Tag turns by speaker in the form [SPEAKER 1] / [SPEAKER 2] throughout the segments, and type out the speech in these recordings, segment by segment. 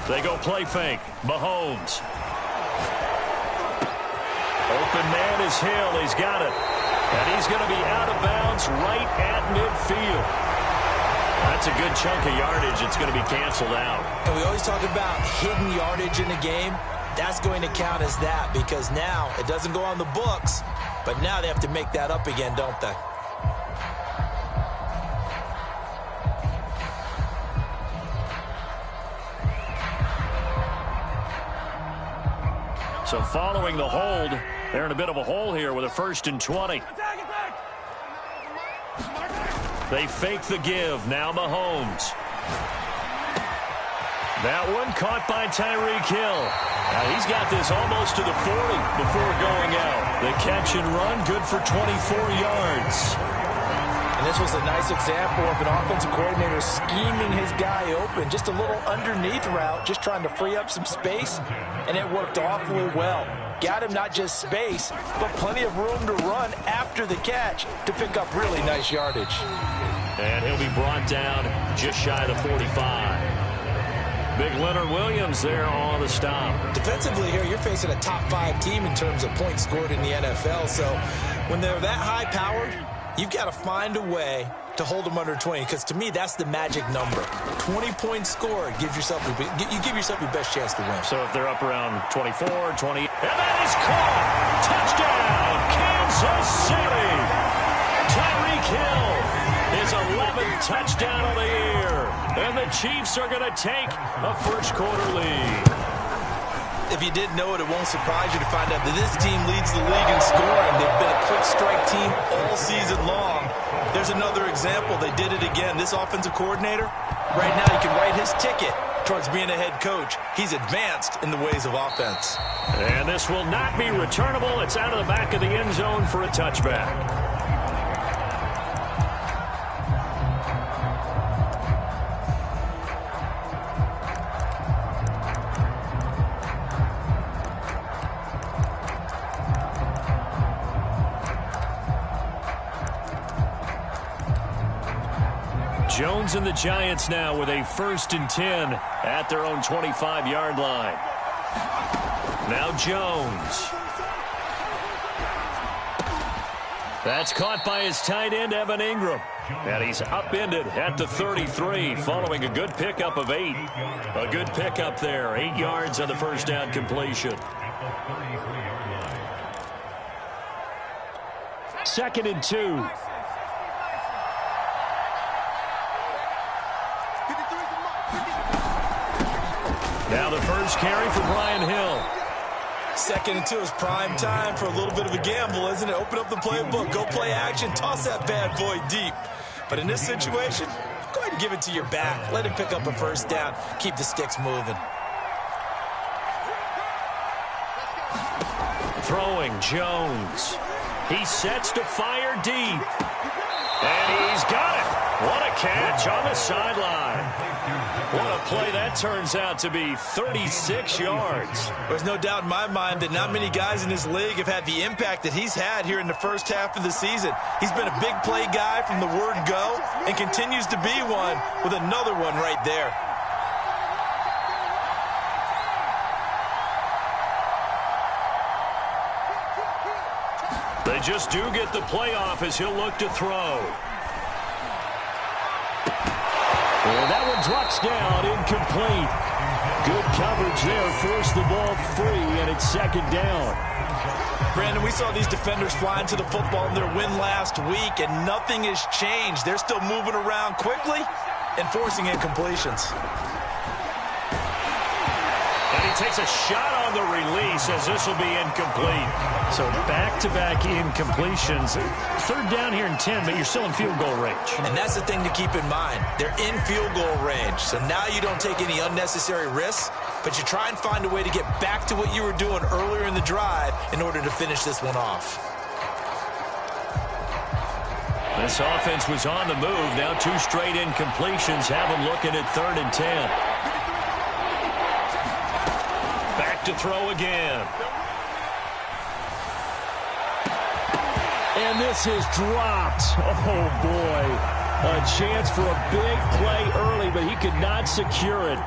[SPEAKER 1] They go play fake. Mahomes. Open man is Hill. He's got it. And he's going to be out of bounds right at midfield. That's a good chunk of yardage. It's going to be canceled out.
[SPEAKER 2] And we always talk about hidden yardage in a game. That's going to count as that because now it doesn't go on the books, but now they have to make that up again, don't they?
[SPEAKER 1] So following the hold, they're in a bit of a hole here with a 1st and 20. They fake the give. Now Mahomes. That one caught by Tyreek Hill. Now he's got this almost to the 40 before going out. The catch and run, good for 24 yards.
[SPEAKER 2] And this was a nice example of an offensive coordinator scheming his guy open. Just a little underneath route, just trying to free up some space, and it worked awfully well. Got him not just space, but plenty of room to run after the catch to pick up really nice yardage.
[SPEAKER 1] And he'll be brought down just shy of the 45. Big Leonard Williams there on the stop.
[SPEAKER 2] Defensively here, you're facing a top 5 team in terms of points scored in the NFL. So when they're that high-powered, you've got to find a way to hold them under 20, because to me, that's the magic number. 20 points scored, you give yourself your best chance to win.
[SPEAKER 1] So if they're up around 24, 20, and that is caught! Touchdown, Kansas City! Tyreek Hill, his 11th touchdown of the year. And the Chiefs are going to take a first-quarter lead.
[SPEAKER 2] If you didn't know it, it won't surprise you to find out that this team leads the league in scoring. They've been a quick strike team all season long. There's another example. They did it again. This offensive coordinator, right now he can write his ticket towards being a head coach. He's advanced in the ways of offense.
[SPEAKER 1] And this will not be returnable. It's out of the back of the end zone for a touchback. Jones and the Giants now with a 1st and 10 at their own 25-yard line. Now Jones. That's caught by his tight end, Evan Ingram. And he's upended at the 33 following a good pickup of 8. A good pickup there. 8 yards on the first down completion. 2nd and 2. Now the first carry for Brian Hill.
[SPEAKER 2] 2nd and 2 is prime time for a little bit of a gamble, isn't it? Open up the playbook, go play action, toss that bad boy deep. But in this situation, go ahead and give it to your back. Let him pick up a first down. Keep the sticks moving.
[SPEAKER 1] Throwing Jones. He sets to fire deep. And he's got it. What a catch on the sideline. What a play that turns out to be. 36 yards.
[SPEAKER 2] There's no doubt in my mind that not many guys in this league have had the impact that he's had here in the first half of the season. He's been a big play guy from the word go and continues to be one with another one right there.
[SPEAKER 1] They just do get the playoff as he'll look to throw. And that one drops down, incomplete. Good coverage there, forced the ball free, and it's 2nd down.
[SPEAKER 2] Brandon, we saw these defenders flying to the football in their win last week, and nothing has changed. They're still moving around quickly and forcing incompletions.
[SPEAKER 1] And he takes a shot on the release as this will be incomplete. So back-to-back incompletions. 3rd down here and 10, but you're still in field goal range.
[SPEAKER 2] And that's the thing to keep in mind. They're in field goal range. So now you don't take any unnecessary risks, but you try and find a way to get back to what you were doing earlier in the drive in order to finish this one off.
[SPEAKER 1] This offense was on the move. Now 2 straight incompletions have them looking at 3rd and 10. Back to throw again. And this is dropped. Oh, boy. A chance for a big play early, but he could not secure it.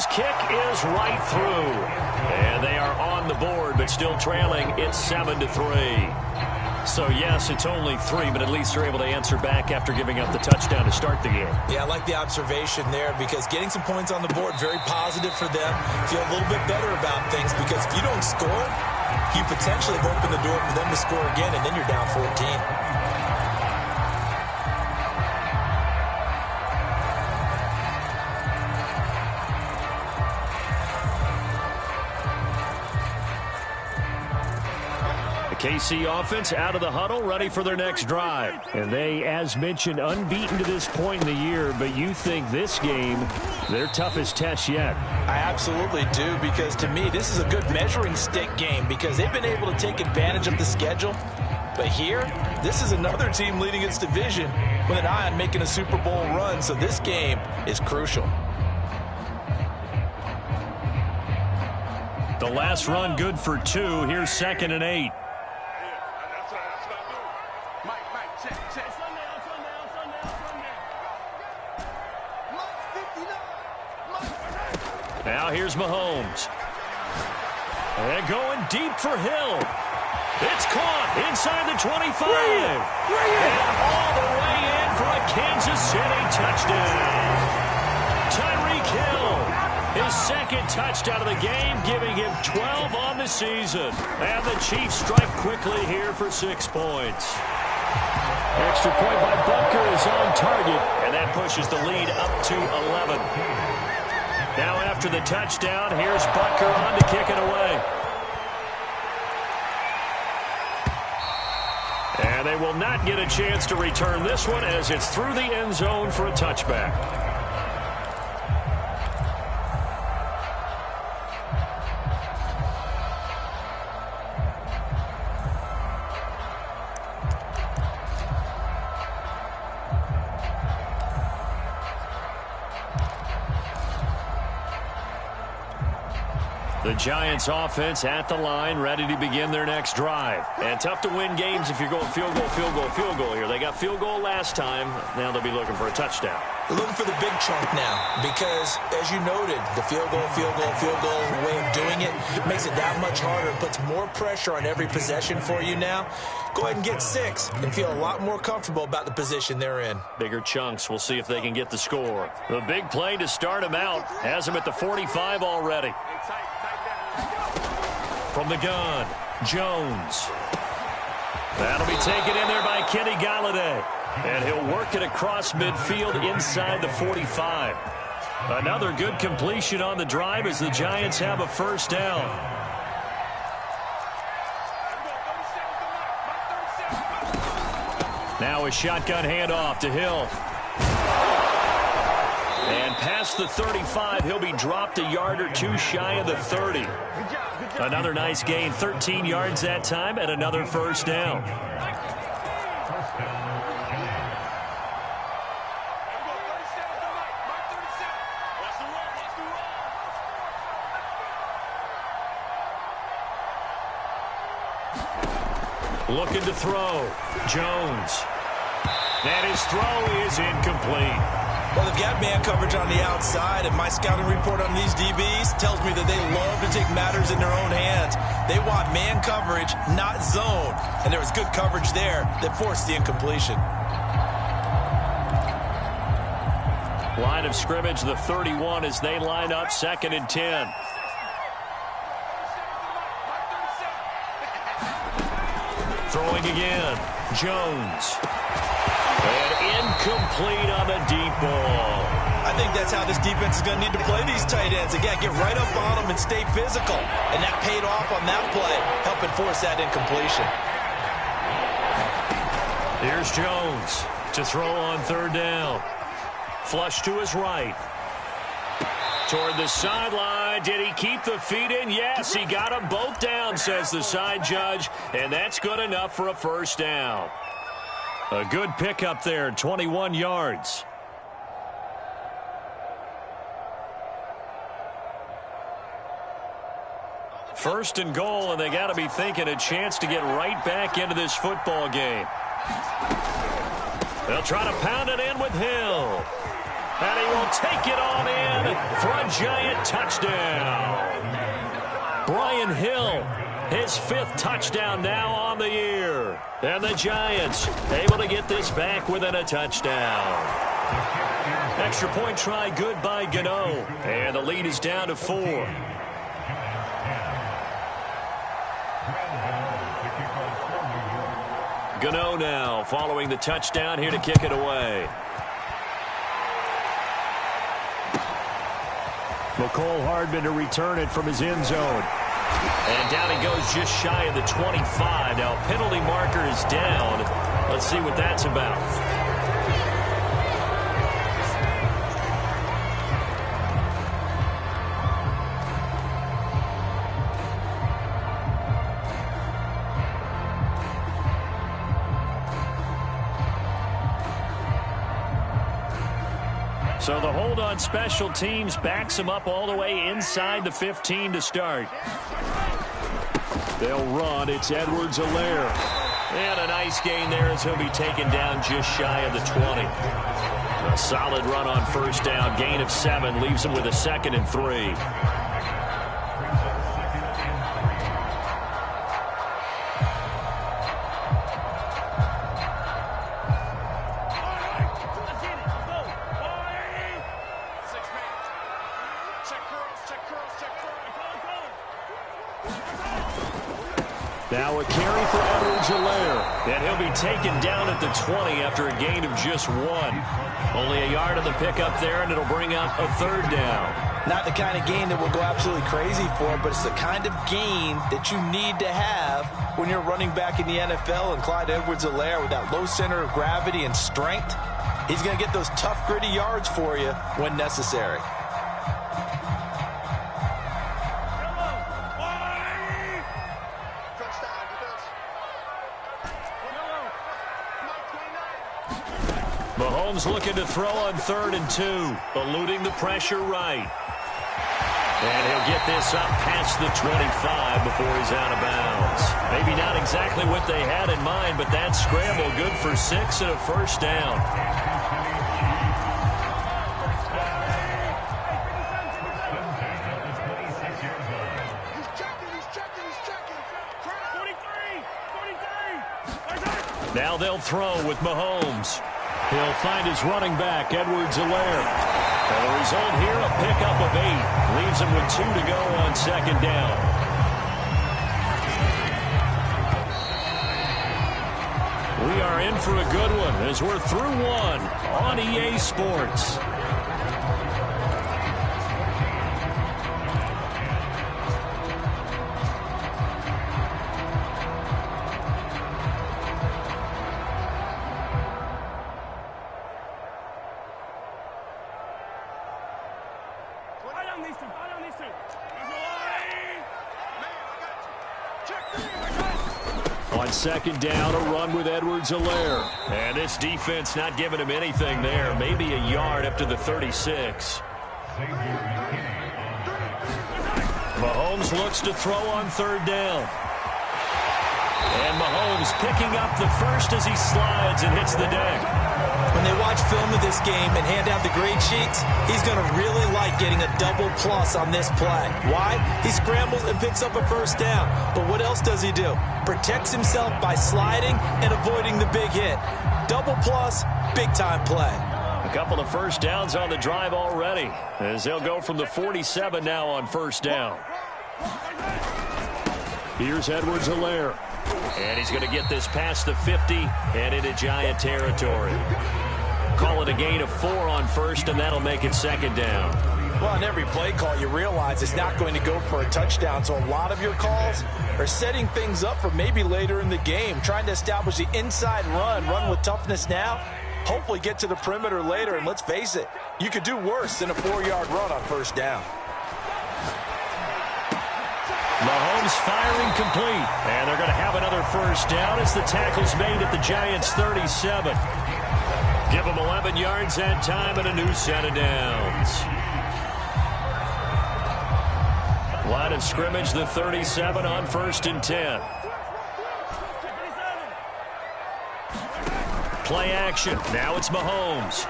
[SPEAKER 1] His kick is right through. And they are on the board, but still trailing. It's 7-3. So, yes, it's only 3, but at least they're able to answer back after giving up the touchdown to start the game. Yeah, I like the observation there because getting some points on the board, very positive for them. Feel a little bit better about things because if you don't score, you potentially have opened the door for them to score again, and then you're down 14. KC offense out of the huddle, ready for their next drive. And they, as mentioned, unbeaten to this point in the year, but you think this game, their toughest test yet. I absolutely do, because to me, this is a good measuring stick game because they've been able to take advantage of the schedule. But here, this is another team leading its division with an eye on making a Super Bowl run, so this game is crucial. The last run good for 2. Here's 2nd and 8. Now here's Mahomes. And going deep for Hill. It's caught inside the 25. And all the way in for a Kansas City touchdown. Tyreek Hill, his 2nd touchdown of the game, giving him 12 on the season. And the Chiefs strike quickly here for 6 points. Extra point by Butker is on target, and that pushes the lead up to 11. Now after the touchdown, here's Butker on to kick it away. And they will not get a chance to return this one as it's through the end zone for a touchback. The Giants offense at the line, ready to begin their next drive. And tough to win games if you're going field goal, field goal, field goal here. They got field goal last time. Now they'll be looking for a touchdown. They're looking for the big chunk now because, as you noted, the field goal way of doing it makes it that much harder. It puts more pressure on every possession for you now. Go ahead and get 6 and feel a lot more comfortable about the position they're in. Bigger chunks. We'll see if they can get the score. The big play to start him out has him at the 45 already. From the gun, Jones. That'll be taken in there by Kenny Galladay. And he'll work it across midfield inside the 45. Another good completion on the drive as the Giants have a first down. Now a shotgun handoff to Hill. And past the 35, he'll be dropped a yard or 2 shy of the 30. Another nice gain, 13 yards that time, and another first down. Looking to throw. Jones. And his throw is incomplete. Well, they've got man coverage on the outside, and my scouting report on these DBs tells me that they love to take matters in their own hands. They want man coverage, not zone. And there was good coverage there that forced the incompletion. Line of scrimmage, the 31, as they line up 2nd and 10. Throwing again. Jones. And incomplete on the deep ball. I think that's how this defense is going to need to play these tight ends. Again, get right up on them and stay physical. And that paid off on that play, helping force that incompletion. Here's Jones to throw on 3rd down. Flush to his right. Toward the sideline. Did he keep the feet in? Yes, he got them both down, says the side judge. And that's good enough for a first down. A good pickup there, 21 yards. First and goal, and they got to be thinking a chance to get right back into this football game. They'll try to pound it in with Hill. And he will take it on in for a giant touchdown. Brian Hill, his 5th touchdown now on the year. And the Giants able to get this back within a touchdown. Extra point try good by Gano. And the lead is down to 4. Gano now following the touchdown here to kick it away. McCole Hardman to return it from his end zone. And down he goes just shy of the 25. Now penalty marker is down. Let's see what that's about. So the hold on special teams backs him up all the way inside the 15 to start. They'll run. It's Edwards-Helaire. And a nice gain there as he'll be taken down just shy of the 20. A solid run on first down. Gain of 7 leaves him with a 2nd and 3. Now a carry for Edwards-Helaire. And he'll be taken down at the 20 after a gain of just 1. Only a yard on the pickup there, and it'll bring up a 3rd down.
[SPEAKER 2] Not the kind of gain that we'll go absolutely crazy for, but it's the kind of gain that you need to have when you're running back in the NFL. And Clyde Edwards-Helaire, with that low center of gravity and strength, he's going to get those tough, gritty yards for you when necessary.
[SPEAKER 1] Mahomes looking to throw on 3rd and 2, eluding the pressure right. And he'll get this up past the 25 before he's out of bounds. Maybe not exactly what they had in mind, but that scramble good for 6 and a 1st down. Now they'll throw with Mahomes. He'll find his running back, Edwards-Helaire. And the result here, a pickup of 8. Leaves him with 2 to go on 2nd down. We are in for a good one as we're through 1 on EA Sports. On 2nd down, a run with Edwards-Helaire. And this defense not giving him anything there. Maybe a yard up to the 36. Mahomes looks to throw on 3rd down. And Mahomes picking up the first as he slides and hits the deck.
[SPEAKER 2] When they watch film of this game and hand out the grade sheets, he's going to really like getting a double plus on this play. Why? He scrambles and picks up a 1st down. But what else does he do? Protects himself by sliding and avoiding the big hit. Double plus, big-time play.
[SPEAKER 1] A couple of 1st downs on the drive already, as they'll go from the 47 now on 1st down. Here's Edwards-Helaire. And he's going to get this past the 50 and into Giant territory. Call it a gain of 4 on 1st, and that'll make it 2nd down.
[SPEAKER 2] Well, on every play call, you realize it's not going to go for a touchdown, so a lot of your calls are setting things up for maybe later in the game, trying to establish the inside run with toughness now, hopefully get to the perimeter later, and let's face it, you could do worse than a 4-yard run on 1st down.
[SPEAKER 1] Mahomes firing complete, and they're going to have another 1st down as the tackle's made at the Giants' 37. Give them 11 yards that time and a new set of downs. Line of scrimmage, the 37 on 1st and 10. Play action. Now it's Mahomes.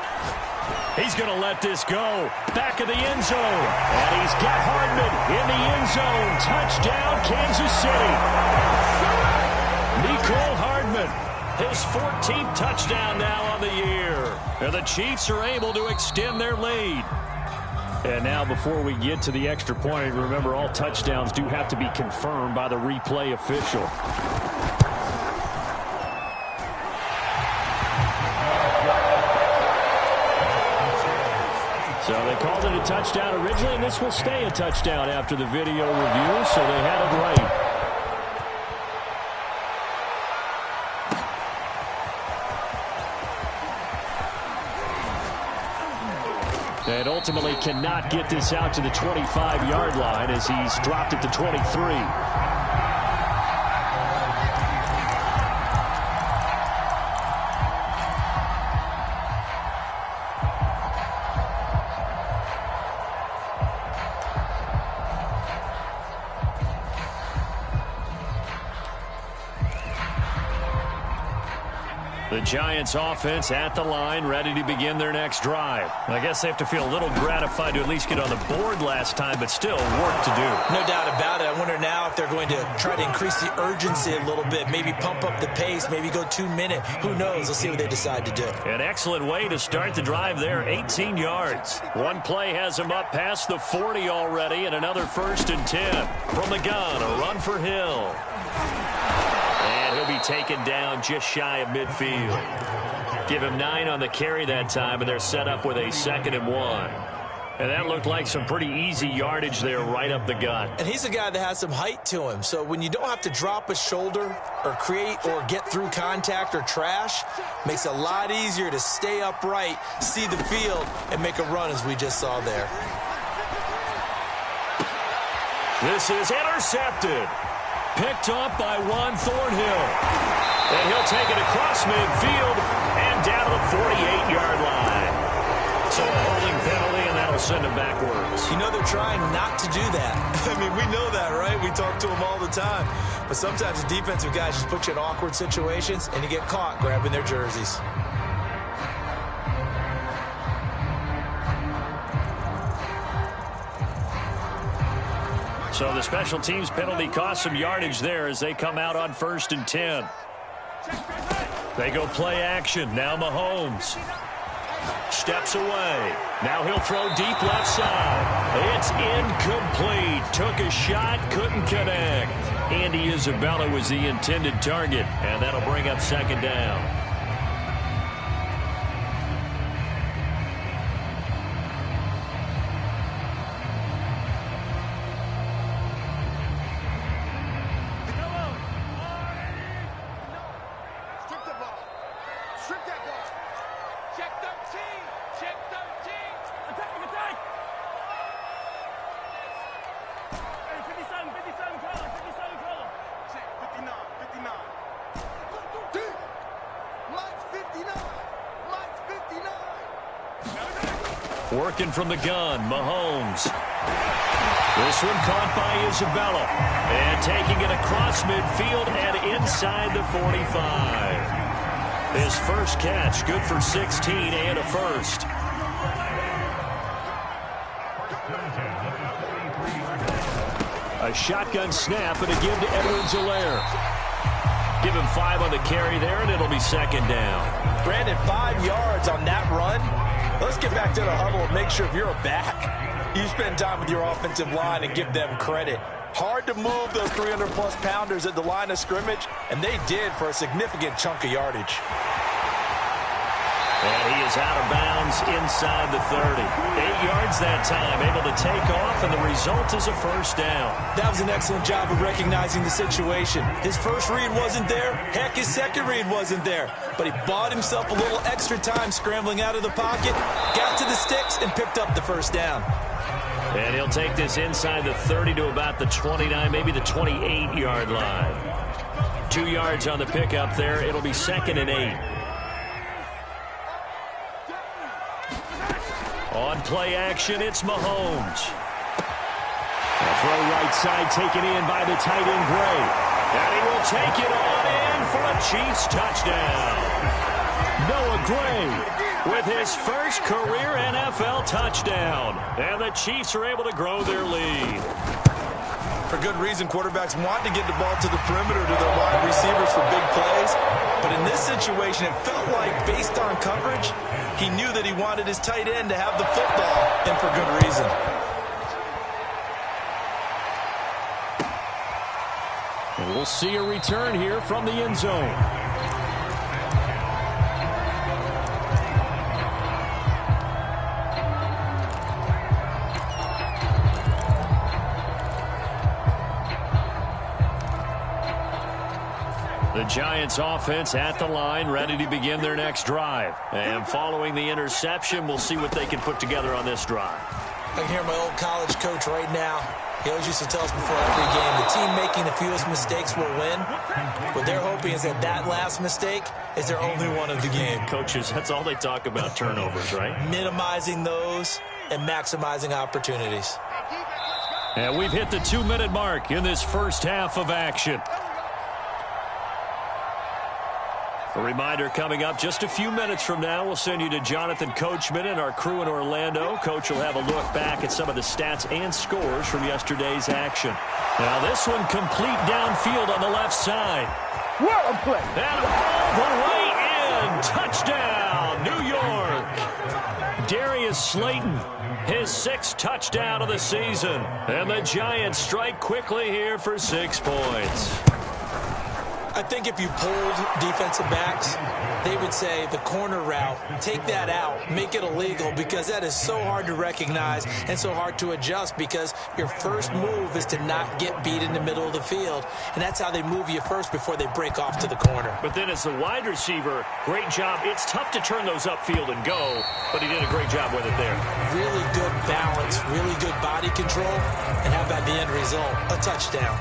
[SPEAKER 1] He's going to let this go. Back of the end zone. And he's got Hardman in the end zone. Touchdown, Kansas City. Nicole Hardman, his 14th touchdown now on the year. And the Chiefs are able to extend their lead. And now before we get to the extra point, remember all touchdowns do have to be confirmed by the replay official. So they called it a touchdown originally, and this will stay a touchdown after the video review, so they had it right. And ultimately cannot get this out to the 25-yard line as he's dropped it to 23. The Giants offense at the line, ready to begin their next drive. I guess they have to feel a little gratified to at least get on the board last time, but still work to do.
[SPEAKER 2] No doubt about it. I wonder now if they're going to try to increase the urgency a little bit, maybe pump up the pace, maybe go 2 minute. Who knows? Let's see what they decide to do.
[SPEAKER 1] An excellent way to start the drive there, 18 yards. One play has him up past the 40 already, and another 1st and 10. From the gun, a run for Hill. And he'll be taken down just shy of midfield. Give him 9 on the carry that time, and they're set up with a 2nd and 1. And that looked like some pretty easy yardage there right up the gut.
[SPEAKER 2] And he's a guy that has some height to him. So when you don't have to drop a shoulder or create or get through contact or trash, makes it a lot easier to stay upright, see the field, and make a run as we just saw there.
[SPEAKER 1] This is intercepted. Picked up by Juan Thornhill. And he'll take it across midfield and down to the 48-yard line. So a holding penalty, and that'll send him backwards.
[SPEAKER 2] You know they're trying not to do that. I mean, we know that, right? We talk to them all the time. But sometimes the defensive guys just put you in awkward situations, and you get caught grabbing their jerseys.
[SPEAKER 1] So the special teams penalty cost some yardage there as they come out on 1st and 10. They go play action. Now Mahomes steps away. Now he'll throw deep left side. It's incomplete. Took a shot, couldn't connect. Andy Isabella was the intended target, and that'll bring up 2nd down. Working from the gun, Mahomes. This one caught by Isabella. And taking it across midfield and inside the 45. His first catch, good for 16 and a first. A shotgun snap and a give to Edwards-Helaire. Give him 5 on the carry there, and it'll be 2nd down.
[SPEAKER 2] Brandon, 5 yards on that run. Let's get back to the huddle and make sure if you're a back, you spend time with your offensive line and give them credit. Hard to move those 300-plus pounders at the line of scrimmage, and they did for a significant chunk of yardage.
[SPEAKER 1] And he is out of bounds inside the 30. 8 yards that time, able to take off, and the result is a 1st down.
[SPEAKER 2] That was an excellent job of recognizing the situation. His first read wasn't there. Heck, his second read wasn't there. But he bought himself a little extra time scrambling out of the pocket, got to the sticks, and picked up the 1st down.
[SPEAKER 1] And he'll take this inside the 30 to about the 29, maybe the 28-yard line. 2 yards on the pickup there. It'll be 2nd and 8. On play action, it's Mahomes. A throw right side taken in by the tight end Gray. And he will take it on in for a Chiefs touchdown. Noah Gray with his first career NFL touchdown. And the Chiefs are able to grow their lead.
[SPEAKER 2] For good reason, quarterbacks want to get the ball to the perimeter to their wide receivers for big plays. But in this situation, it felt like, based on coverage, he knew that he wanted his tight end to have the football, and for good reason.
[SPEAKER 1] And we'll see a return here from the end zone. The Giants offense at the line, ready to begin their next drive. And following the interception, we'll see what they can put together on this drive.
[SPEAKER 3] I can hear my old college coach right now. He always used to tell us before every game, the team making the fewest mistakes will win. What they're hoping is that last mistake is their only one of the game.
[SPEAKER 1] Coaches, that's all they talk about, turnovers, right?
[SPEAKER 3] Minimizing those and maximizing opportunities.
[SPEAKER 1] And we've hit the 2-minute mark in this first half of action. A reminder coming up just a few minutes from now. We'll send you to Jonathan Coachman and our crew in Orlando. Coach will have a look back at some of the stats and scores from yesterday's action. Now this one complete downfield on the left side.
[SPEAKER 4] What a play.
[SPEAKER 1] And all the way in. Touchdown, New York. Darius Slayton, his 6th touchdown of the season. And the Giants strike quickly here for 6 points.
[SPEAKER 3] I think if you polled defensive backs, they would say the corner route, take that out, make it illegal, because that is so hard to recognize and so hard to adjust, because your first move is to not get beat in the middle of the field, and that's how they move you first before they break off to the corner.
[SPEAKER 1] But then as the wide receiver, great job. It's tough to turn those upfield and go, but he did a great job with it there.
[SPEAKER 3] Really good balance, really good body control, and how about the end result? A touchdown.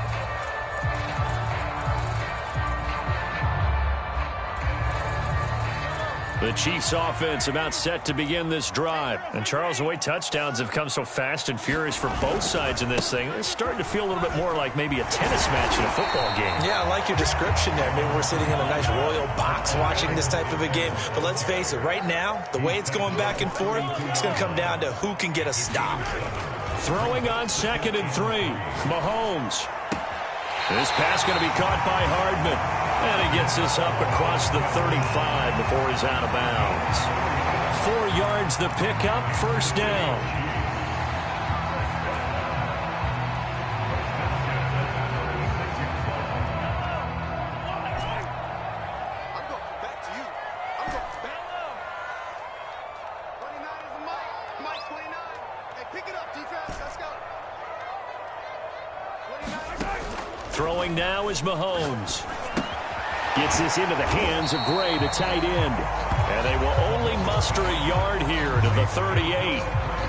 [SPEAKER 1] The Chiefs offense about set to begin this drive. And Charles, the way touchdowns have come so fast and furious for both sides in this thing, it's starting to feel a little bit more like maybe a tennis match in a football game.
[SPEAKER 3] Yeah, I like your description there. Maybe we're sitting in a nice royal box watching this type of a game. But let's face it, right now, the way it's going back and forth, it's going to come down to who can get a stop.
[SPEAKER 1] Throwing on 2nd and 3. Mahomes. This pass going to be caught by Hardman. And he gets this up across the 35 before he's out of bounds. 4 yards the pickup, first down.
[SPEAKER 5] I'm going back to you. I'm going back. 29 is the mic. Mike 29. Hey, pick it up, defense. Let's go. 29.
[SPEAKER 1] Throwing now is Mahomes. Gets this into the hands of Gray, the tight end. And they will only muster a yard here to the 38.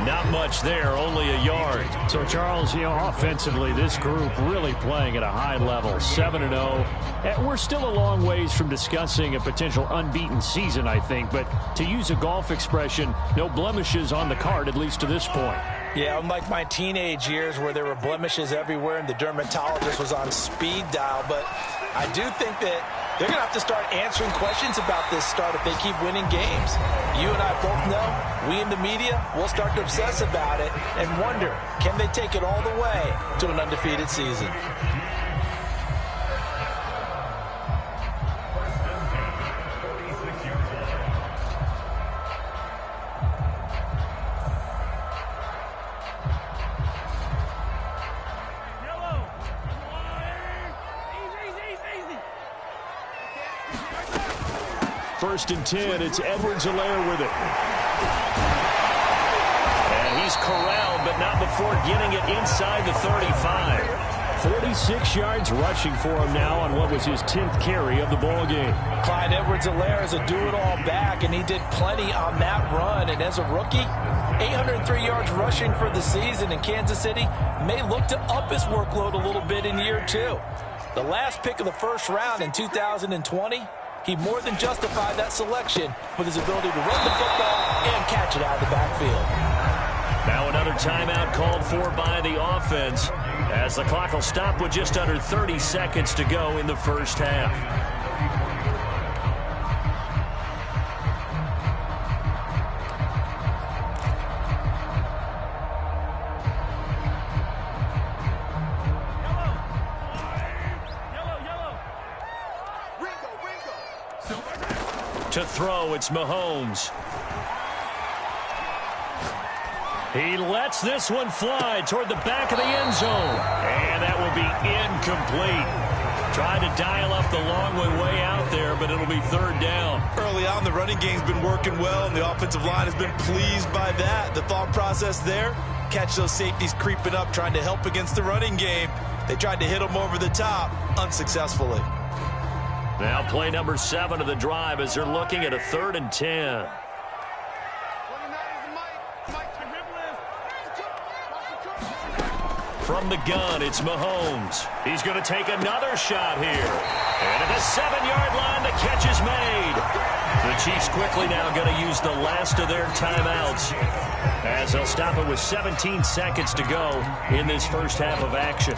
[SPEAKER 1] Not much there, only a yard.
[SPEAKER 6] So, Charles, offensively, this group really playing at a high level, 7-0. We're still a long ways from discussing a potential unbeaten season, I think. But to use a golf expression, no blemishes on the card, at least to this point.
[SPEAKER 3] Yeah, unlike my teenage years where there were blemishes everywhere and the dermatologist was on speed dial. But I do think that they're going to have to start answering questions about this start if they keep winning games. You and I both know, we in the media, will start to obsess about it and wonder, can they take it all the way to an undefeated season?
[SPEAKER 1] First and 10, it's Edwards-Helaire with it. And he's corralled, but not before getting it inside the 35. 46 yards rushing for him now on what was his 10th carry of the ball game.
[SPEAKER 3] Clyde Edwards-Helaire is a do-it-all back, and he did plenty on that run. And as a rookie, 803 yards rushing for the season, and Kansas City may look to up his workload a little bit in year 2. The last pick of the first round in 2020, he more than justified that selection with his ability to run the football and catch it out of the backfield.
[SPEAKER 1] Now another timeout called for by the offense as the clock will stop with just under 30 seconds to go in the first half. To throw, it's Mahomes. He lets this one fly toward the back of the end zone. And that will be incomplete. Tried to dial up the long way out there, but it'll be third down.
[SPEAKER 2] Early on, the running game's been working well, and the offensive line has been pleased by that. The thought process there, catch those safeties creeping up, trying to help against the running game. They tried to hit them over the top, unsuccessfully.
[SPEAKER 1] Now play number 7 of the drive as they're looking at a 3rd and 10. From the gun, it's Mahomes. He's going to take another shot here. And at the 7-yard line, the catch is made. The Chiefs quickly now going to use the last of their timeouts as they'll stop it with 17 seconds to go in this first half of action.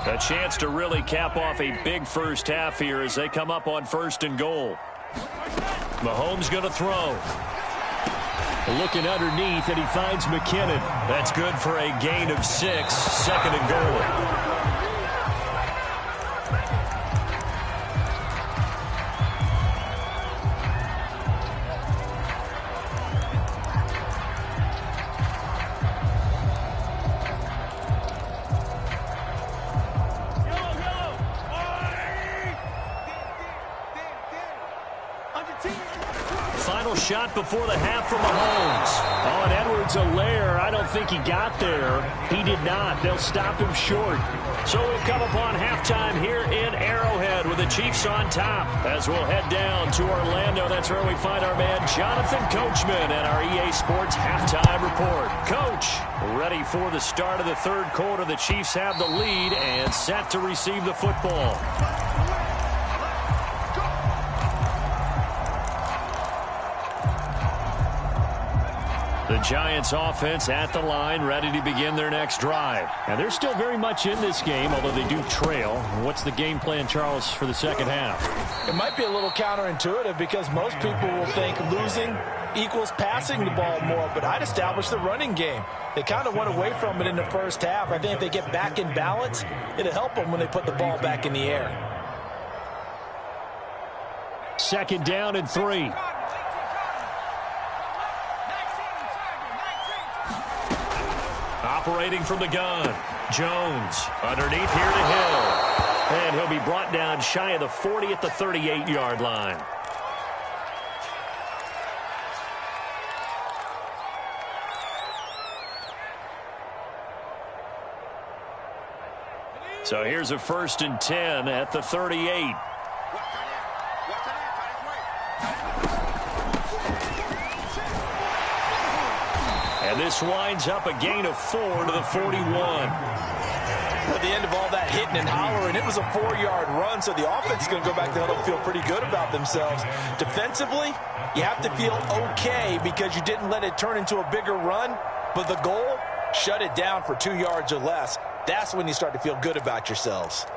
[SPEAKER 1] A chance to really cap off a big first half here as they come up on 1st and goal. Mahomes going to throw. Looking underneath, and he finds McKinnon. That's good for a gain of 6, 2nd and goal. Shot before the half from Mahomes.
[SPEAKER 6] Oh, and Edwards-Helaire, I don't think he got there. He did not. They'll stop him short.
[SPEAKER 1] So we've come upon halftime here in Arrowhead with the Chiefs on top. As we'll head down to Orlando, that's where we find our man Jonathan Coachman and our EA Sports halftime report. Coach, ready for the start of the 3rd quarter. The Chiefs have the lead and set to receive the football. The Giants offense at the line, ready to begin their next drive.
[SPEAKER 6] And they're still very much in this game, although they do trail. What's the game plan, Charles, for the second half?
[SPEAKER 3] It might be a little counterintuitive because most people will think losing equals passing the ball more, but I'd establish the running game. They kind of went away from it in the first half. I think if they get back in balance, it'll help them when they put the ball back in the air.
[SPEAKER 6] 2nd down and 3.
[SPEAKER 1] Operating from the gun, Jones underneath here to Hill. And he'll be brought down shy of the 40 at the 38-yard line. So here's a 1st and 10 at the 38. And this winds up a gain of 4 to the 41.
[SPEAKER 3] At the end of all that hitting and hollering, it was a 4-yard run, so the offense is going to go back to huddle and feel pretty good about themselves. Defensively, you have to feel okay because you didn't let it turn into a bigger run, but the goal, shut it down for 2 yards or less. That's when you start to feel good about yourselves.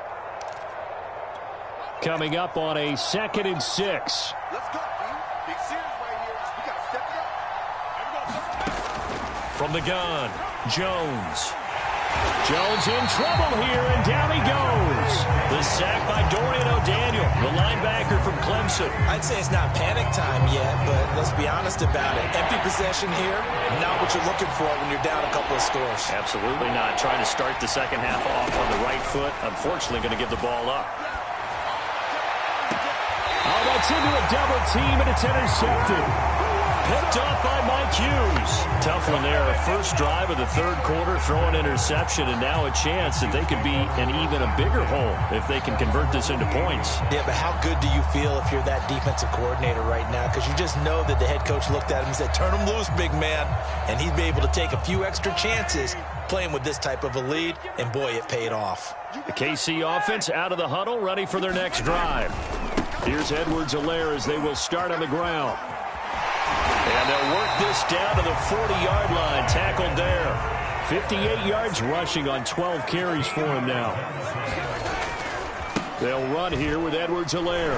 [SPEAKER 6] Coming up on a 2nd and 6.
[SPEAKER 5] Let's go, team. Big series right here. We got to step it up.
[SPEAKER 1] From the gun, Jones.
[SPEAKER 6] Jones in trouble here, and down he goes.
[SPEAKER 1] The sack by Dorian O'Daniel, the linebacker from Clemson.
[SPEAKER 3] I'd say it's not panic time yet, but let's be honest about it. Empty possession here, not what you're looking for when you're down a couple of scores.
[SPEAKER 1] Absolutely not. Trying to start the second half off on the right foot. Unfortunately, going to give the ball up.
[SPEAKER 6] Oh, that's into a double team, and it's intercepted.
[SPEAKER 1] Picked off by Mike Hughes. Tough one there. First drive of the 3rd quarter, throw an interception, and now a chance that they could be in even a bigger hole if they can convert this into points.
[SPEAKER 3] Yeah, but how good do you feel if you're that defensive coordinator right now? Because you just know that the head coach looked at him and said, turn him loose, big man. And he'd be able to take a few extra chances playing with this type of a lead, and boy, it paid off.
[SPEAKER 1] The KC offense out of the huddle, ready for their next drive. Here's Edwards-Helaire as they will start on the ground. And they'll work this down to the 40-yard line, tackled there.
[SPEAKER 6] 58 yards rushing on 12 carries for him now. They'll run here with Edwards-Helaire.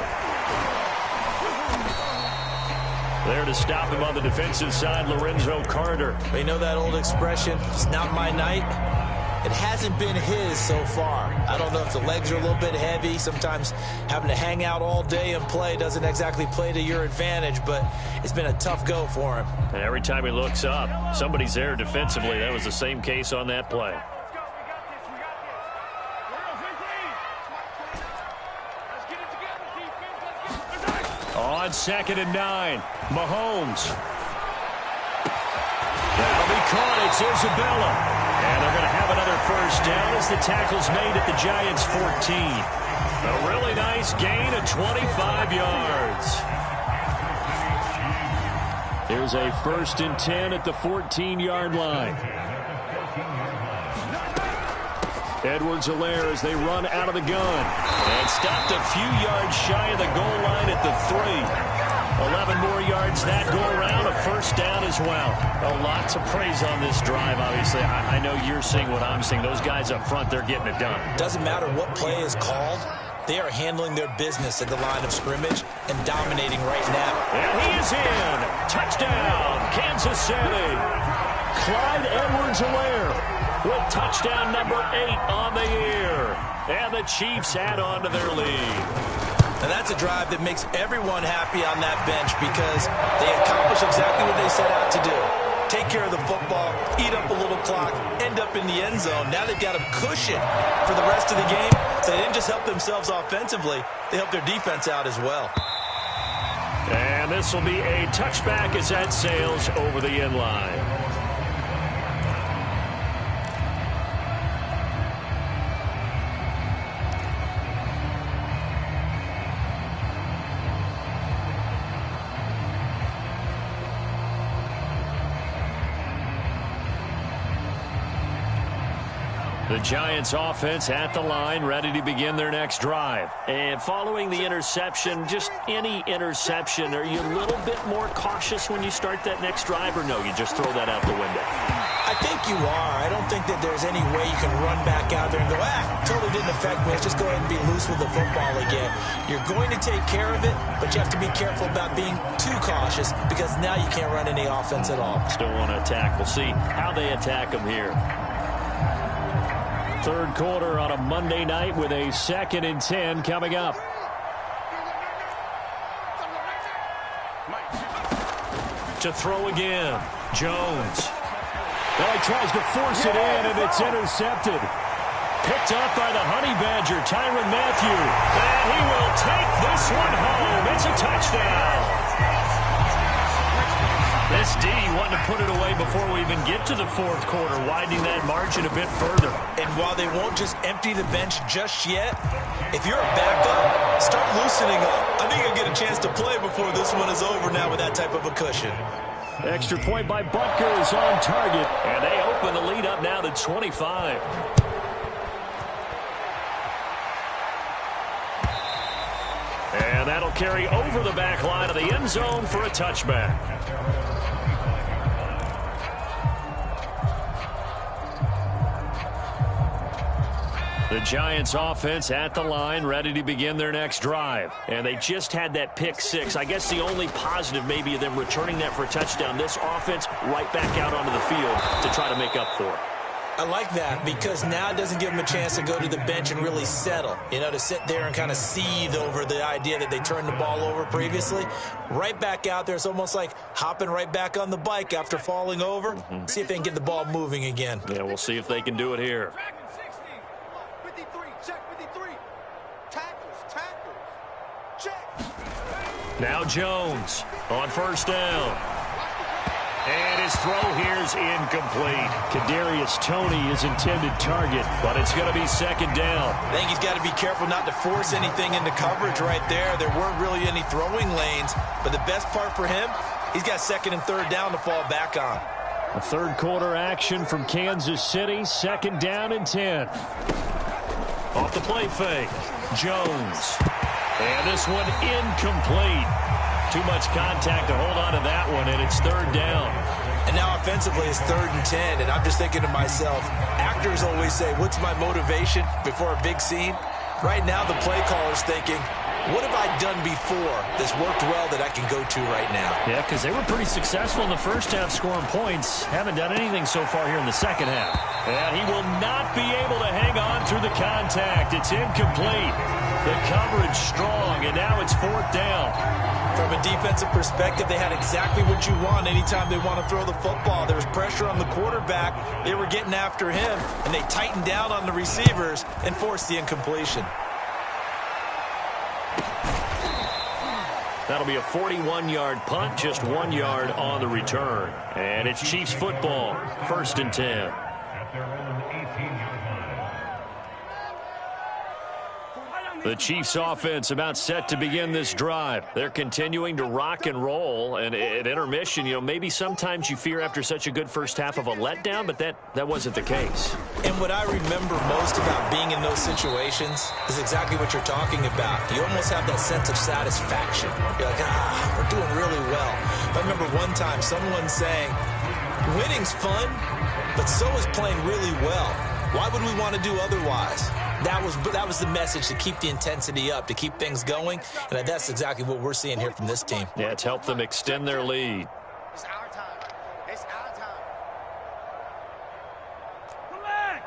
[SPEAKER 6] There to stop him on the defensive side, Lorenzo Carter.
[SPEAKER 3] You know that old expression, it's not my night? It hasn't been his so far. I don't know if the legs are a little bit heavy. Sometimes having to hang out all day and play doesn't exactly play to your advantage, but it's been a tough go for him.
[SPEAKER 6] And every time he looks up, somebody's there defensively. That was the same case on that play. On 2nd and 9, Mahomes. That'll be caught. It's Isabella. And they're going to have another first down as the tackle's made at the Giants' 14. A really nice gain of 25 yards. Here's a 1st and 10 at the 14-yard line. Edwards-Helaire as they run out of the gun. And stopped a few yards shy of the goal line at the 3. 11 more yards that go around, a first down as well. Lots of praise on this drive, obviously. I know you're seeing what I'm seeing. Those guys up front, they're getting it done.
[SPEAKER 3] Doesn't matter what play is called. They are handling their business at the line of scrimmage and dominating right now.
[SPEAKER 6] And he is in. Touchdown, Kansas City. Clyde Edwards-Helaire with touchdown number 8 on the year. And the Chiefs add on to their lead.
[SPEAKER 3] Now that's a drive that makes everyone happy on that bench because they accomplish exactly what they set out to do. Take care of the football, eat up a little clock, end up in the end zone. Now they've got a cushion for the rest of the game. So they didn't just help themselves offensively, they helped their defense out as well.
[SPEAKER 6] And this will be a touchback as that sails over the end line. The Giants offense at the line, ready to begin their next drive. And following the interception, just any interception, are you a little bit more cautious when you start that next drive, or no, you just throw that out the window?
[SPEAKER 3] I think you are. I don't think that there's any way you can run back out there and go, totally didn't affect me. Let's just go ahead and be loose with the football again. You're going to take care of it, but you have to be careful about being too cautious because now you can't run any offense at all.
[SPEAKER 6] Still want to attack. We'll see how they attack them here. 3rd quarter on a Monday night with a 2nd and 10 coming up. To throw again, Jones. Well, he tries to force it in, and it's intercepted. Picked up by the Honey Badger, Tyrann Mathieu. And he will take this one home. It's a touchdown. This D wanting to put it away before we even get to the 4th quarter, widening that margin a bit further.
[SPEAKER 3] And while they won't just empty the bench just yet, if you're a backup, start loosening up. I think you'll get a chance to play before this one is over now with that type of a cushion.
[SPEAKER 6] Extra point by Butker is on target, and they open the lead up now to 25. And that'll carry over the back line of the end zone for a touchback. The Giants offense at the line, ready to begin their next drive. And they just had that pick 6. I guess the only positive maybe of them returning that for a touchdown. This offense right back out onto the field to try to make up for it.
[SPEAKER 3] I like that because now it doesn't give them a chance to go to the bench and really settle. You know, to sit there and kind of seethe over the idea that they turned the ball over previously. Right back out there. It's almost like hopping right back on the bike after falling over. See if they can get the ball moving again.
[SPEAKER 6] Yeah, we'll see if they can do it here. Now Jones on 1st down. And his throw here's incomplete. Kadarius Toney is intended target, but it's going to be 2nd down.
[SPEAKER 3] I think he's got to be careful not to force anything into coverage right there. There weren't really any throwing lanes, but the best part for him, he's got 2nd and 3rd down to fall back on.
[SPEAKER 6] A 3rd quarter action from Kansas City, 2nd down and 10. Off the play fake, Jones. And this one incomplete. Too much contact to hold on to that one, and it's 3rd down.
[SPEAKER 3] And now offensively it's 3rd and 10, and I'm just thinking to myself, actors always say, what's my motivation before a big scene? Right now the play caller's thinking,
[SPEAKER 2] what have I done before that's worked well that I can go to right now?
[SPEAKER 6] Yeah, because they were pretty successful in the first half scoring points. Haven't done anything so far here in the second half. And he will not be able to hang on through the contact. It's incomplete. The coverage strong, and now it's fourth down.
[SPEAKER 2] From a defensive perspective, they had exactly what you want anytime they want to throw the football. There was pressure on the quarterback. They were getting after him, and they tightened down on the receivers and forced the incompletion.
[SPEAKER 1] That'll be a 41-yard punt, just 1 yard on the return. And it's Chiefs football, 1st and 10. The Chiefs offense about set to begin this drive. They're continuing to rock and roll. And at intermission, maybe sometimes you fear after such a good first half of a letdown, but that wasn't the case.
[SPEAKER 2] And what I remember most about being in those situations is exactly what you're talking about. You almost have that sense of satisfaction. You're like, we're doing really well. I remember one time someone saying, winning's fun, but so is playing really well. Why would we want to do otherwise? That was the message, to keep the intensity up, to keep things going, and that's exactly what we're seeing here from this team.
[SPEAKER 1] Yeah, it's helped them extend their lead.
[SPEAKER 5] It's our time. It's our time. Come back.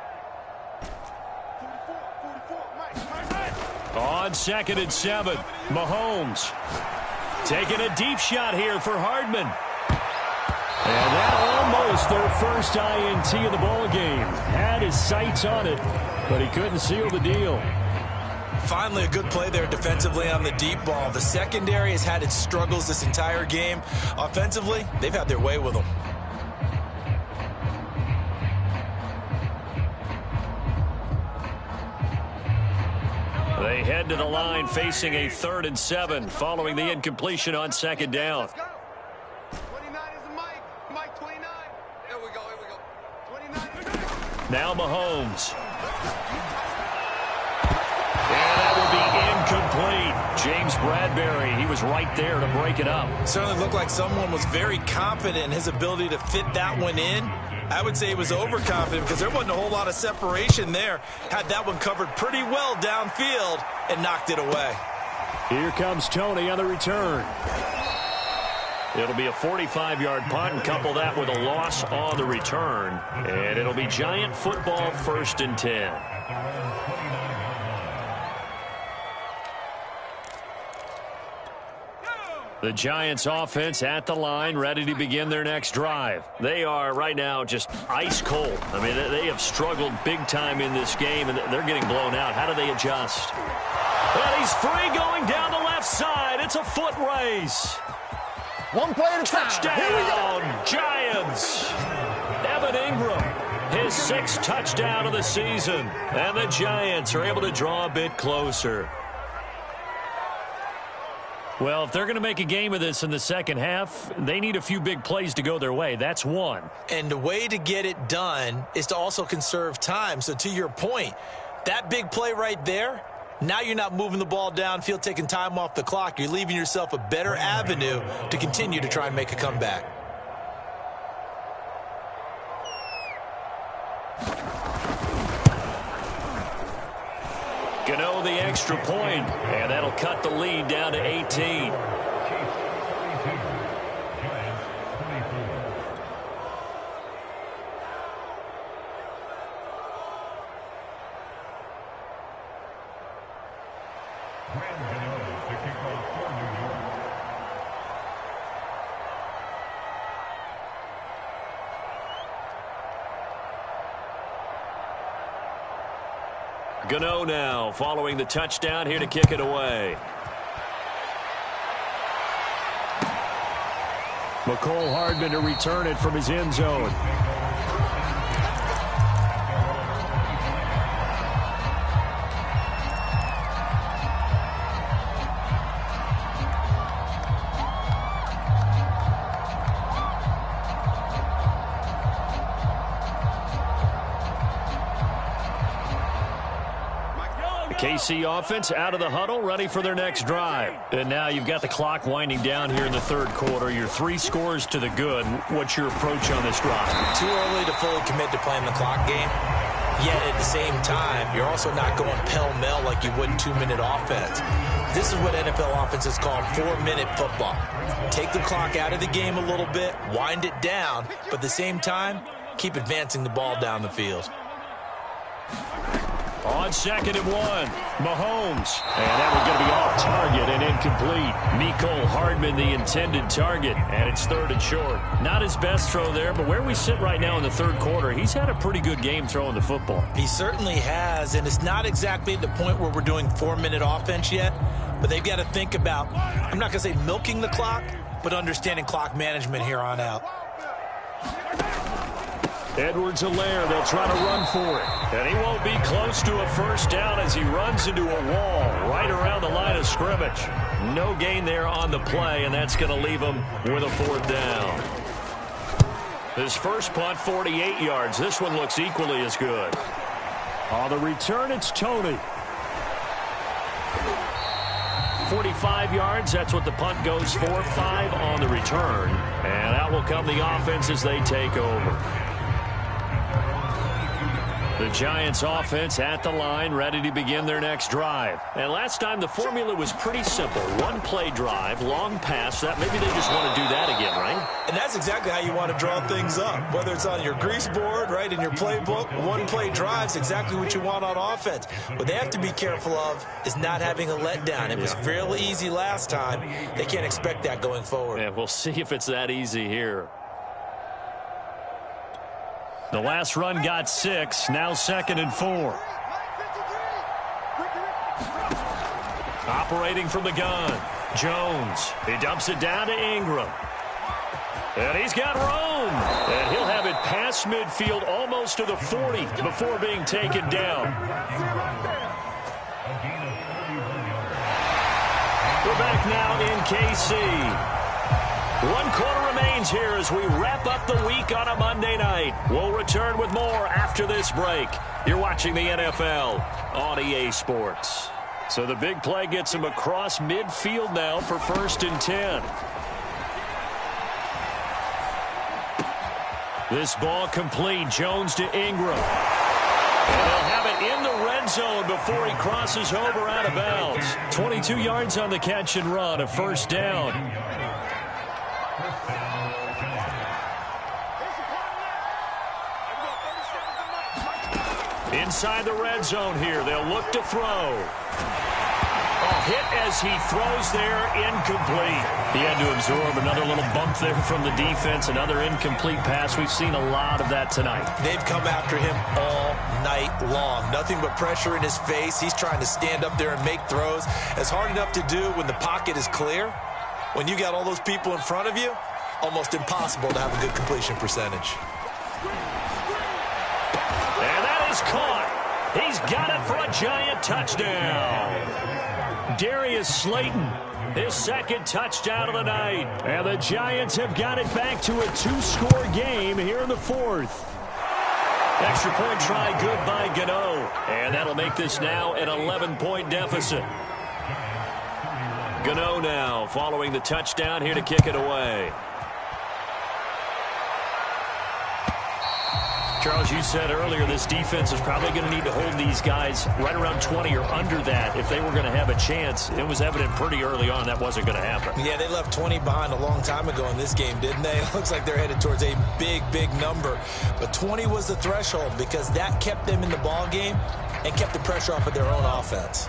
[SPEAKER 5] 44,
[SPEAKER 1] On 2nd and 7, Mahomes taking a deep shot here for Hardman. And that almost their first INT of the ball game. Had his sights on it, but he couldn't seal the deal.
[SPEAKER 2] Finally, a good play there defensively on the deep ball. The secondary has had its struggles this entire game. Offensively, they've had their way with them.
[SPEAKER 1] They head to the line facing a 3rd and 7 following the incompletion on 2nd down.
[SPEAKER 5] Let's go. 29 is the Mike 29. Here we go. 29.
[SPEAKER 1] Now Mahomes. And that will be incomplete. James Bradbury, he was right there to break it up.
[SPEAKER 2] Certainly looked like someone was very confident in his ability to fit that one in. I would say he was overconfident because there wasn't a whole lot of separation there. Had that one covered pretty well downfield and knocked it away.
[SPEAKER 6] Here comes Tony on the return.
[SPEAKER 1] It'll be a 45-yard punt, and couple that with a loss on the return. And it'll be Giant football, 1st and 10. The Giants offense at the line, ready to begin their next drive. They are right now just ice cold. I mean, they have struggled big time in this game, and they're getting blown out. How do they adjust? And he's free going down the left side. It's a foot race.
[SPEAKER 5] One play at a time.
[SPEAKER 1] Touchdown, Giants. Evan Ingram, his 6th touchdown of the season. And the Giants are able to draw a bit closer. Well, if they're going to make a game of this in the second half, they need a few big plays to go their way. That's one.
[SPEAKER 2] And the way to get it done is to also conserve time. So to your point, that big play right there, now you're not moving the ball downfield, taking time off the clock. You're leaving yourself a better avenue to continue to try and make a comeback.
[SPEAKER 1] Gano the extra point, and that'll cut the lead down to 18. Gano now following the touchdown, here to kick it away.
[SPEAKER 6] McCole Hardman to return it from his end zone.
[SPEAKER 1] KC offense out of the huddle, ready for their next drive. And now you've got the clock winding down here in the 3rd quarter. Your 3 scores to the good. What's your approach on this drive?
[SPEAKER 2] Too early to fully commit to playing the clock game. Yet at the same time, you're also not going pell-mell like you would in 2-minute offense. This is what NFL offenses call 4-minute football. Take the clock out of the game a little bit, wind it down, but at the same time, keep advancing the ball down the field.
[SPEAKER 6] On 2nd and 1, Mahomes. And that one's going to be off target and incomplete. Mecole Hardman, the intended target, and it's 3rd and short. Not his best throw there, but where we sit right now in the 3rd quarter, he's had a pretty good game throwing the football.
[SPEAKER 2] He certainly has, and it's not exactly at the point where we're doing 4-minute offense yet, but they've got to think about, I'm not going to say milking the clock, but understanding clock management here on out.
[SPEAKER 6] Edwards-Helaire, they'll try to run for it. And he won't be close to a first down as he runs into a wall right around the line of scrimmage. No gain there on the play, and that's going to leave him with a 4th down. His first punt, 48 yards. This one looks equally as good. On the return, it's Tony. 45 yards, that's what the punt goes for. 5 on the return. And out will come the offense as they take over. The Giants offense at the line, ready to begin their next drive. And last time the formula was pretty simple. 1-play drive, long pass. That maybe they just want to do that again, right?
[SPEAKER 2] And that's exactly how you want to draw things up. Whether it's on your grease board, right, in your playbook, 1-play drive's exactly what you want on offense. What they have to be careful of is not having a letdown. It was fairly easy last time. They can't expect that going forward.
[SPEAKER 6] Yeah, we'll see if it's that easy here. The last run got 6, now 2nd and 4. Operating from the gun, Jones. He dumps it down to Ingram. And he's got room. And he'll have it past midfield almost to the 40 before being taken down. We're back now in KC. 1 quarter remains here as we wrap up the week on a Monday night. We'll return with more after this break. You're watching the NFL on EA Sports. So the big play gets him across midfield now for 1st and 10. This ball complete. Jones to Ingram. And he'll have it in the red zone before he crosses over out of bounds. 22 yards on the catch and run, a 1st down. Inside the red zone here, they'll look to throw. A hit as he throws there, incomplete. He had to absorb another little bump there from the defense, another incomplete pass. We've seen a lot of that tonight.
[SPEAKER 2] They've come after him all night long. Nothing but pressure in his face. He's trying to stand up there and make throws. It's hard enough to do when the pocket is clear. When you got all those people in front of you, almost impossible to have a good completion percentage.
[SPEAKER 6] And that is caught. He's got it for a Giant touchdown. Darius Slayton, his 2nd touchdown of the night. And the Giants have got it back to a 2-score game here in the 4th. Extra point try good by Gano. And that'll make this now an 11-point deficit. Gano now following the touchdown here to kick it away. Charles, you said earlier this defense is probably going to need to hold these guys right around 20 or under that if they were going to have a chance. It was evident pretty early on that wasn't going to happen.
[SPEAKER 2] Yeah, they left 20 behind a long time ago in this game, didn't they? It looks like they're headed towards a big, big number. But 20 was the threshold because that kept them in the ball game and kept the pressure off of their own offense.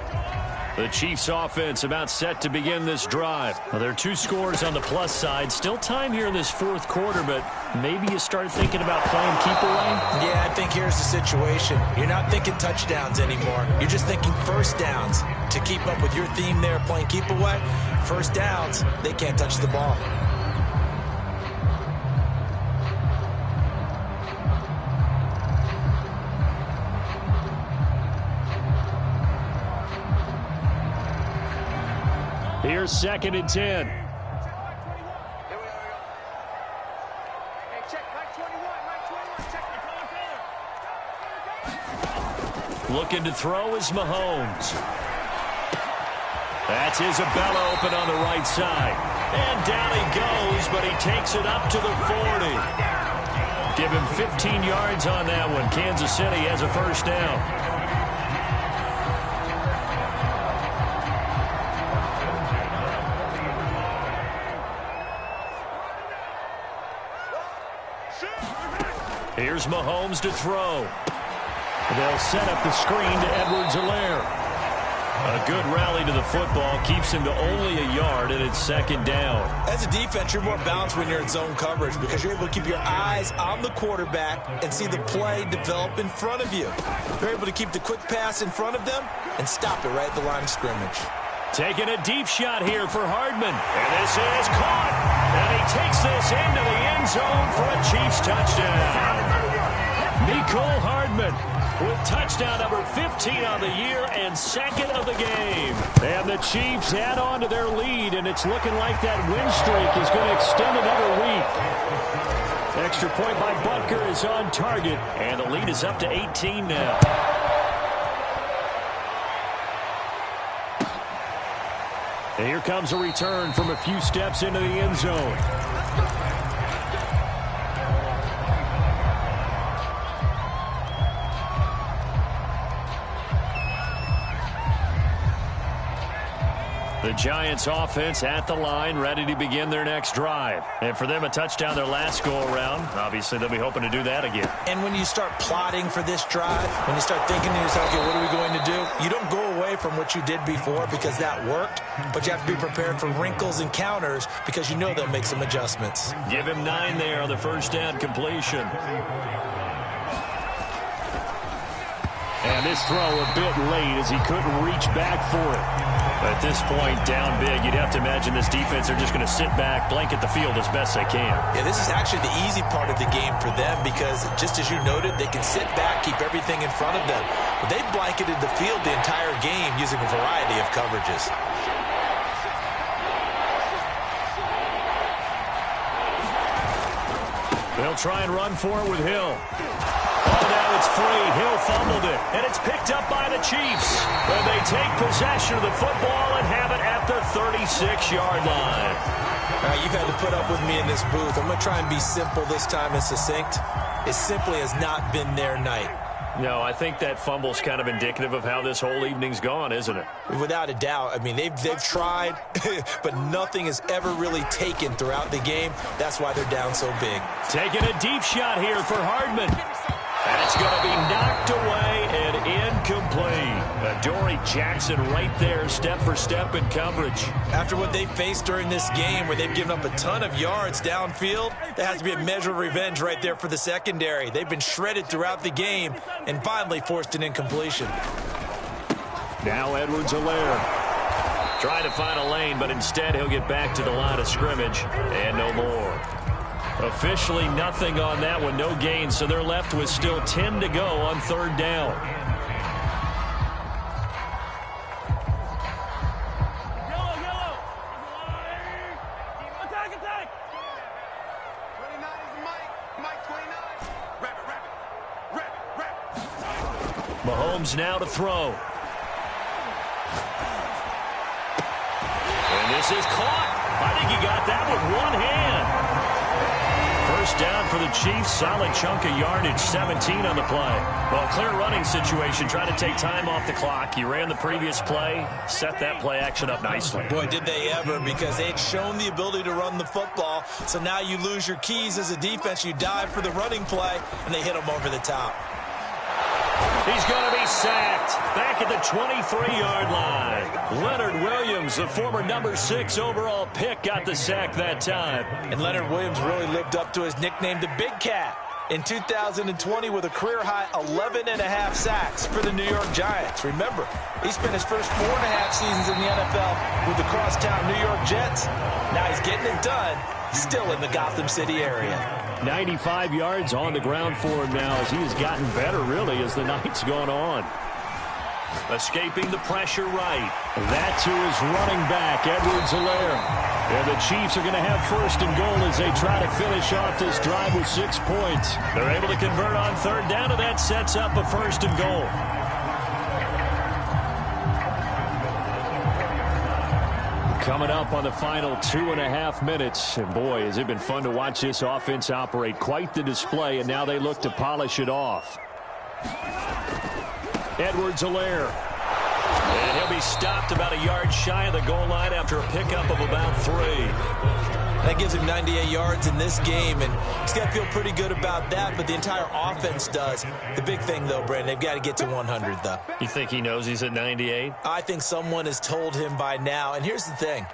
[SPEAKER 6] The Chiefs offense about set to begin this drive. Well, there are 2 scores on the plus side. Still time here in this 4th quarter, but maybe you start thinking about playing keep away?
[SPEAKER 2] Yeah, I think here's the situation. You're not thinking touchdowns anymore. You're just thinking 1st downs. To keep up with your theme there, playing keep away, 1st downs, they can't touch the ball.
[SPEAKER 6] Here's 2nd and 10. Looking to throw is Mahomes. That's Isabella open on the right side. And down he goes, but he takes it up to the 40. Give him 15 yards on that one. Kansas City has a 1st down. Here's Mahomes to throw. They'll set up the screen to Edwards-Helaire. A good rally to the football kees him to only a yard, and it's second down.
[SPEAKER 2] As a defense, you're more balanced when you're in zone coverage because you're able to keep your eyes on the quarterback and see the play develop in front of you. You're able to keep the quick pass in front of them and stop it right at the line of scrimmage.
[SPEAKER 6] Taking a deep shot here for Hardman. And this is caught. And he takes this into the end zone for a Chiefs touchdown. Mecole Hardman with touchdown number 15 on the year and second of the game. And the Chiefs add on to their lead, and it's looking like that win streak is going to extend another week. Extra point by Butker is on target, and the lead is up to 18 now. And here comes a return from a few steps into the end zone. The Giants offense at the line, ready to begin their next drive. And for them, a touchdown their last go-around. Obviously, they'll be hoping to do that again.
[SPEAKER 2] And when you start plotting for this drive, when you start thinking to yourself, okay, what are we going to do? You don't go away from what you did before because that worked, but you have to be prepared for wrinkles and counters because you know they'll make some adjustments.
[SPEAKER 6] Give him 9 there on the first down completion. And this throw a bit late as he couldn't reach back for it. At this point, down big, you'd have to imagine this defense are just going to sit back, blanket the field as best they can.
[SPEAKER 2] Yeah, this is actually the easy part of the game for them because, just as you noted, they can sit back, keep everything in front of them. But they've blanketed the field the entire game using a variety of coverages.
[SPEAKER 6] They'll try and run for it with Hill. Oh, now it's free. Hill fumbled it, and it's picked up by the Chiefs. And they take possession of the football and have it at the 36-yard line.
[SPEAKER 2] All right, you've had to put up with me in this booth. I'm going to try and be simple this time and succinct. It simply has not been their night.
[SPEAKER 6] No, I think that fumble's kind of indicative of how this whole evening's gone, isn't it?
[SPEAKER 2] Without a doubt. I mean, they've tried, but nothing has ever really taken throughout the game. That's why they're down so big.
[SPEAKER 6] Taking a deep shot here for Hardman. That's going to be knocked away and incomplete. Adoree Jackson right there, step for step in coverage.
[SPEAKER 2] After what they faced during this game where they've given up a ton of yards downfield, there has to be a measure of revenge right there for the secondary. They've been shredded throughout the game and finally forced an incompletion.
[SPEAKER 6] Now Edwards-Helaire trying to find a lane, but instead he'll get back to the line of scrimmage and no more. Officially nothing on that one, no gain, so they're left with still 10 to go on third down.
[SPEAKER 5] Yellow. Attack. 29 is Mike 29. Wrap.
[SPEAKER 6] Mahomes now to throw. And this is caught. I think he got that with one hand. First down for the Chiefs. Solid chunk of yardage, 17 on the play. Well, clear running situation. Try to take time off the clock. He ran the previous play, set that play action up nicely.
[SPEAKER 2] Boy, did they ever, because they had shown the ability to run the football. So now you lose your keys as a defense. You dive for the running play, and they hit them over the top.
[SPEAKER 6] He's going to be sacked back at the 23-yard line. Leonard Williams, the former number 6 overall pick, got the sack that time.
[SPEAKER 2] And Leonard Williams really lived up to his nickname, the Big Cat, in 2020 with a career-high 11.5 sacks for the New York Giants. Remember, he spent his first 4.5 seasons in the NFL with the crosstown New York Jets. Now he's getting it done, still in the Gotham City area.
[SPEAKER 6] 95 yards on the ground for him now as he has gotten better, really, as the night's gone on. Escaping the pressure right. That's who is running back, Edwards-Helaire. And the Chiefs are going to have first and goal as they try to finish off this drive with 6 points. They're able to convert on third down, and that sets up a first and goal. Coming up on the final 2.5 minutes. And boy, has it been fun to watch this offense operate. Quite the display, and now they look to polish it off. Edwards-Helaire. And he'll be stopped about a yard shy of the goal line after a pickup of about 3.
[SPEAKER 2] That gives him 98 yards in this game, and he's got to feel pretty good about that, but the entire offense does. The big thing, though, Brandon, they've got to get to 100, though.
[SPEAKER 6] You think he knows he's at 98?
[SPEAKER 2] I think someone has told him by now, and here's the thing.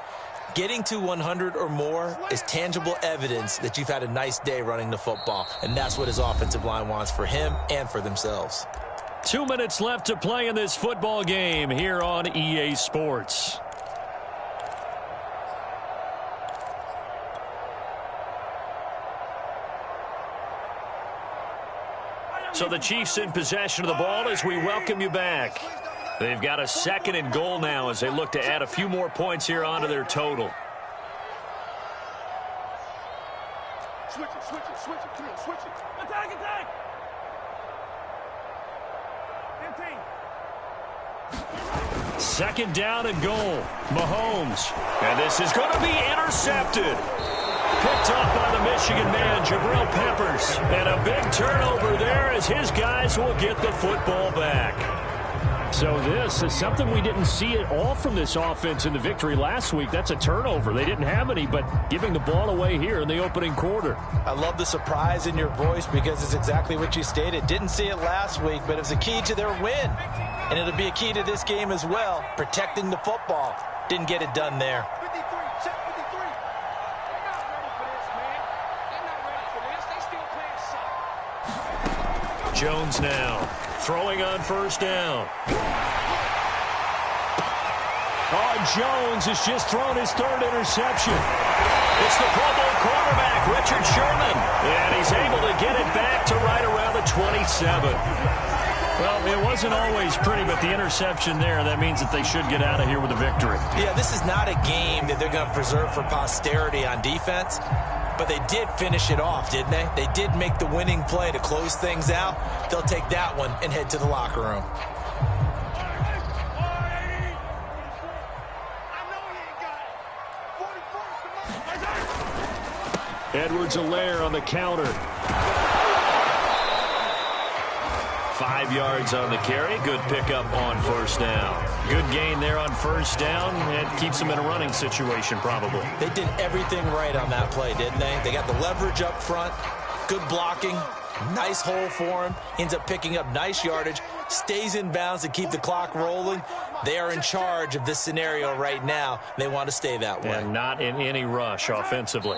[SPEAKER 2] Getting to 100 or more is tangible evidence that you've had a nice day running the football, and that's what his offensive line wants for him and for themselves.
[SPEAKER 6] 2 minutes left to play in this football game here on EA Sports. So the Chiefs in possession of the ball as we welcome you back. They've got a 2nd and goal now as they look to add a few more points here onto their total.
[SPEAKER 5] Switch it. Come on, switch it. Attack. 15.
[SPEAKER 6] 2nd down and goal. Mahomes. And this is going to be intercepted. Picked off by the Michigan man, Jabril Peppers. And a big turnover there as his guys will get the football back. So this is something we didn't see at all from this offense in the victory last week. That's a turnover. They didn't have any, but giving the ball away here in the opening quarter.
[SPEAKER 3] I love the surprise in your voice because it's exactly what you stated. Didn't see it last week, but it was a key to their win. And it'll be a key to this game as well, protecting the football. Didn't get it done there.
[SPEAKER 5] 53, check 53. They're not ready for this, man. They're not ready for this. They still playing soft.
[SPEAKER 6] Jones now throwing on 1st down. Oh, Jones has just thrown his 3rd interception. It's the Pro Bowl quarterback, Richard Sherman. And he's able to get it back to right around the 27. Well, it wasn't always pretty, but the interception there, that means that they should get out of here with a victory.
[SPEAKER 2] Yeah, this is not a game that they're going to preserve for posterity on defense, but they did finish it off, didn't they? They did make the winning play to close things out. They'll take that one and head to the locker room.
[SPEAKER 6] Edwards-Helaire on the counter. 5 yards on the carry. Good pickup on 1st down. Good gain there on 1st down. It keeps them in a running situation probably.
[SPEAKER 2] They did everything right on that play, didn't they? They got the leverage up front. Good blocking. Nice hole for him. Ends up picking up nice yardage. Stays in bounds to keep the clock rolling. They are in charge of this scenario right now. They want to stay that way.
[SPEAKER 6] And not in any rush offensively.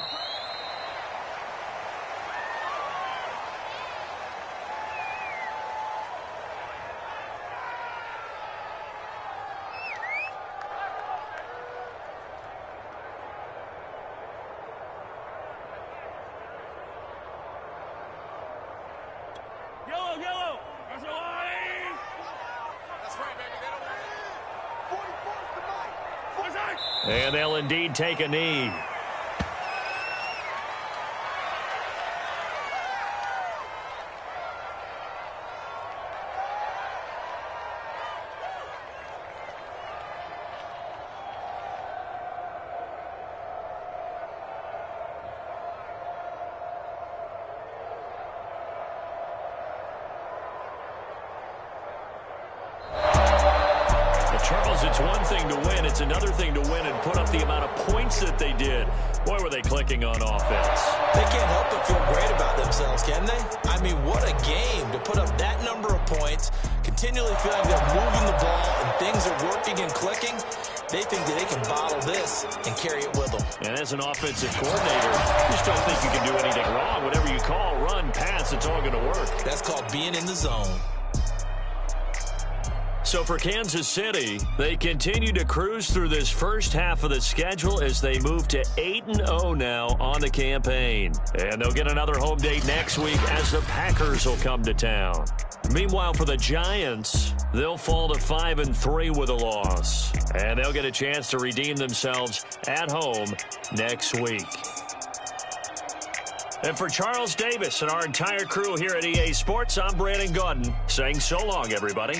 [SPEAKER 5] Yellow. That's right. That's right, baby. They don't 44 tonight.
[SPEAKER 6] And they'll indeed take a knee. Charles, it's one thing to win. It's another thing to win and put up the amount of points that they did. Boy, were they clicking on offense.
[SPEAKER 2] They can't help but feel great about themselves, can they? I mean, what a game to put up that number of points, continually feeling they're moving the ball and things are working and clicking. They think that they can bottle this and carry it with them.
[SPEAKER 6] And as an offensive coordinator, you just don't think you can do anything wrong. Whatever you call, run, pass, it's all going to work.
[SPEAKER 2] That's called being in the zone.
[SPEAKER 6] So for Kansas City, they continue to cruise through this first half of the schedule as they move to 8-0 now on the campaign. And they'll get another home date next week as the Packers will come to town. Meanwhile, for the Giants, they'll fall to 5-3 with a loss. And they'll get a chance to redeem themselves at home next week. And for Charles Davis and our entire crew here at EA Sports, I'm Brandon Gaudin saying so long, everybody.